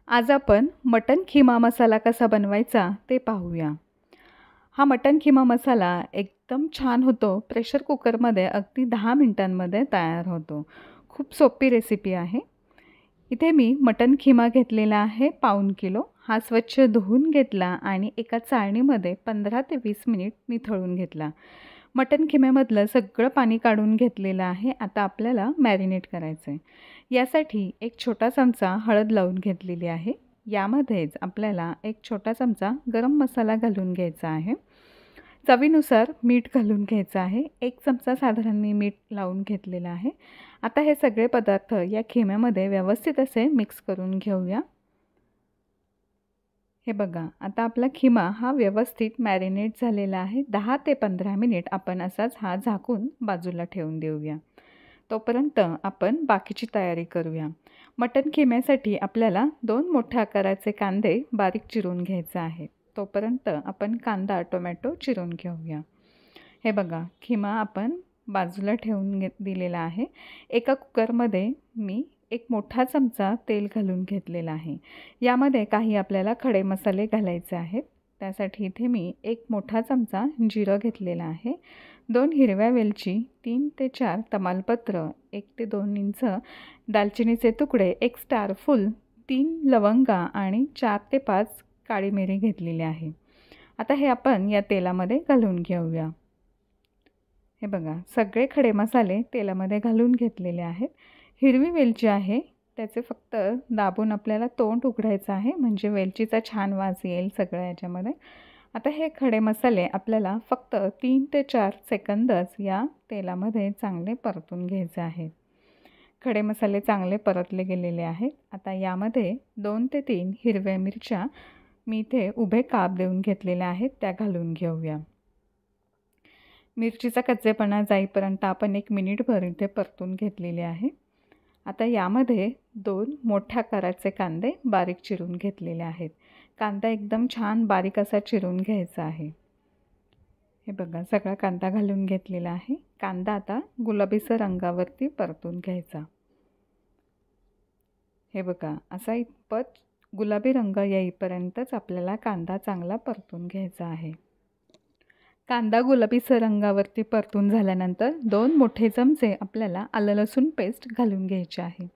आज आपण मटन खिमा मसाला कसा बनवायचा ते पाहूया। हा मटन खिमा मसाला एकदम छान होतो। प्रेशर कुकरमध्ये अगदी 10 मिनिटांमध्ये तयार होतो। खूप सोपी रेसिपी आहे। इथे मी मटन खिमा घेतलेला आहे पाऊण किलो। हा स्वच्छ धुवून घेतला आणि एका चाळणीमध्ये 15 ते 20 मिनिट निथळून घेतला। मटन खिम्यामधलं सगळं पाणी काढून घेतलेलं आहे। आता आपल्याला मॅरिनेट करायचं आहे। यासाठी एक छोटा चमचा हळद लावून घेतलेली आहे। यामध्येच आपल्याला एक छोटा चमचा गरम मसाला घालून घ्यायचा आहे। चवीनुसार मीठ घालून घ्यायचं आहे। एक चमचा साधारण मी मीठ लावून घेतलेलं आहे। आता हे सगळे पदार्थ या खिम्यामध्ये व्यवस्थित असे मिक्स करून घेऊया। हे बघा, आता आपला खिमा हा व्यवस्थित मॅरिनेट झालेला आहे। 10 ते 15 मिनिट आपण असाच हा झाकून बाजूला ठेवून देऊया। तोपर्यंत आपण बाकीची तयारी करूया। मटन खिम्यासाठी आपल्याला 2 मोठ्या आकाराचे कांदे बारीक चिरून घ्यायचे आहेत। तोपर्यंत आपण कांदा टोमॅटो चिरून घेऊया। हे बघा, खिमा आपण बाजूला ठेवून दिलेला आहे। एका कुकरमध्ये मी एक मोठा चमचा तेल घालून घेतलेला आहे। यामध्ये काही आपल्याला खडे मसाले घालायचे आहेत। त्यासाठी इथे मी एक मोठा चमचा जिरं घेतलेला आहे, 2 हिरव्या वेलची, 3 ते 4 तमालपत्र, 1 ते 2 इंच दालचिनीचे तुकडे, 1 स्टार फूल, 3 लवंगा आणि 4 ते 5 काळी मिरी घेतलेली आहे। आता हे आपण या तेलामध्ये घालून घेऊया। हे बघा, सगळे खडे मसाले तेलामध्ये घालून घेतलेले आहेत। हिरवी वेलची आहे, त्याचे फक्त दाबून आपल्याला तोंड उघडायचं आहे, म्हणजे वेलचीचा छान वास येईल सगळ्या याच्यामध्ये। आता हे खडे मसाले आपल्याला फक्त 3 ते 4 सेकंदच या तेलामध्ये चांगले परतून घ्यायचे आहेत। खडे मसाले चांगले परतले गेलेले आहेत। आता यामध्ये 2 ते 3 हिरव्या मिरच्या मी इथे उभे काप देऊन घेतलेल्या आहेत, त्या घालून घेऊया। मिरचीचा कच्चेपणा जाईपर्यंत आपण 1 मिनिटभर इथे परतून घेतलेले आहे। आता यामध्ये 2 मोठ्या आकाराचे कांदे बारीक चिरून घेतलेले आहेत। कांदा एकदम छान बारीक असा चिरून घ्यायचा आहे। हे बघा, सगळा कांदा घालून घेतलेला आहे। कांदा आता गुलाबीसर रंगावरती परतून घ्यायचा। हे बघा, असा इतपत गुलाबी रंग येईपर्यंतच आपल्याला कांदा चांगला परतून घ्यायचा आहे। कांदा गुलाबीसर रंगावरती परतून झाल्यानंतर 2 मोठे चमचे आपल्याला आलं लसूण पेस्ट घालून घ्यायची आहे।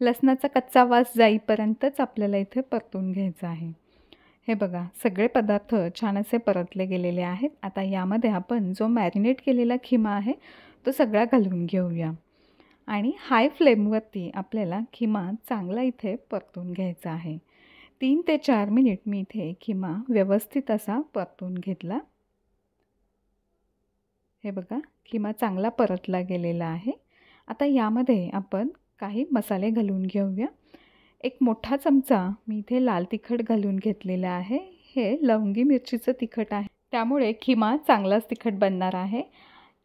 लसणाचा कच्चा वास जाईपर्यंतच आपल्याला इथे परतून घ्यायचं आहे। हे बघा, सगळे पदार्थ छान असे परतले गेलेले आहेत। आता यामध्ये आपण जो मॅरिनेट केलेला खिमा आहे तो सगळा घालून घेऊया आणि हाय फ्लेमवरती आपल्याला खिमा चांगला इथे परतून घ्यायचा आहे। 3 ते 4 मिनिट मी इथे खिमा व्यवस्थित असा परतून घेतला। हे बघा, खिमा चांगला परतला गेलेला आहे। आता यामध्ये आपण काही मसाले घालून घेऊया। एक मोठा चमचा मी इथे लाल तिखट घालून घेतलेला आहे। हे लवंगी मिरचीचं तिखट आहे, त्यामुळे खिमा चांगलाच तिखट बनणार आहे।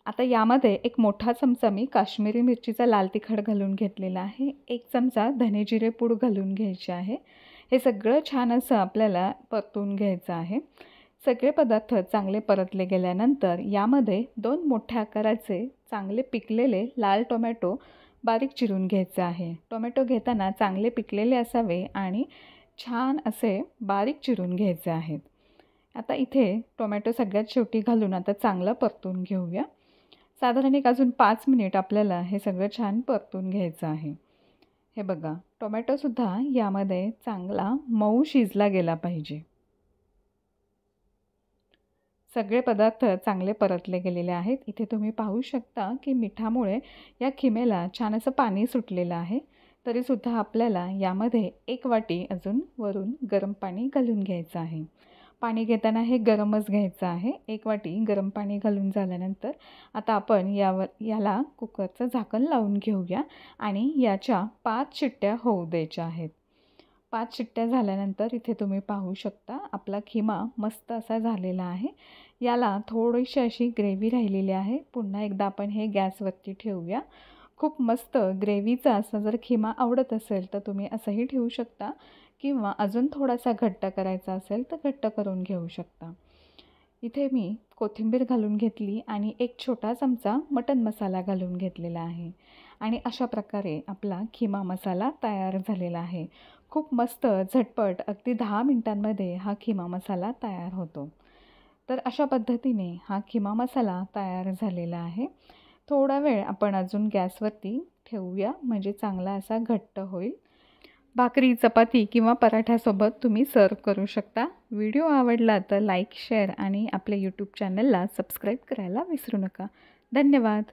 आता यामध्ये एक मोठा चमचा मी काश्मीरी मिरचीचा लाल तिखट घालून घेतलेला आहे। 1 चमचा धने जिरे पूड घालून घ्यायचे आहे। हे सगळं छान असं आपल्याला परतून घ्यायचं आहे। सगळे पदार्थ चांगले परतले गेल्यानंतर यामध्ये 2 मोठ्या आकाराचे चांगले पिकलेले लाल टोमॅटो बारीक चिरून घ्यायचे आहे। टोमॅटो घेताना चांगले पिकलेले असावे आणि छान असे बारीक चिरून घ्यायचे आहेत। आता इथे टोमॅटो सगळ्यात शेवटी घालून आता चांगलं परतून घेऊया। साधारण एक अजून 5 मिनिट आपल्याला हे सगळं छान परतून घ्यायचं आहे। हे बघा, टोमॅटोसुद्धा यामध्ये चांगला मऊ शिजला गेला पाहिजे। सगळे पदार्थ चांगले परतले गेलेले आहेत। इथे तुम्ही पाहू शकता की मिठामुळे या खिमेला छान असं पाणी सुटलेलं आहे। तरीसुद्धा आपल्याला यामध्ये 1 वाटी अजून वरून गरम पाणी घालून घ्यायचं आहे। पाणी घेताना हे गरमच घ्यायचं आहे। 1 वाटी गरम पाणी घालून झाल्यानंतर आता आपण याला कुकरचं झाकण लावून घेऊया आणि याच्या 5 शिट्ट्या होऊ द्यायच्या आहेत। 5 शिट्ट्या झाल्यानंतर इथे तुम्ही पाहू शकता आपला खिमा मस्त असा झालेला आहे। याला थोडीशी अशी ग्रेव्ही राहिलेली आहे। पुन्हा एकदा आपण हे गॅसवरती ठेवूया। खूप मस्त ग्रेव्हीचा असा जर खिमा आवडत असेल तर तुम्ही असंही ठेवू शकता किंवा अजून थोडासा घट्ट करायचा असेल तर घट्ट करून घेऊ शकता। इथे मी कोथिंबीर घालून घेतली आणि एक छोटा चमचा मटन मसाला घालून घेतलेला आहे। आणि अशा प्रकारे आपला खिमा मसाला तयार झालेला आहे. खूप मस्त झटपट अगदी 10 मिनिटांमध्ये हा खिमा मसाला तयार होतो. तर अशा पद्धतीने हा खिमा मसाला तयार झालेला आहे. थोडा वेळ आपण अजून गॅसवरती ठेवूया म्हणजे चांगला असा घट्ट होईल. भाकरी, चपाती किंवा पराठ्यासोबत तुम्ही सर्व करू शकता. व्हिडिओ आवडला तर लाईक, शेअर आणि आपल्या यूट्यूब चॅनलला सबस्क्राईब करायला विसरू नका. धन्यवाद.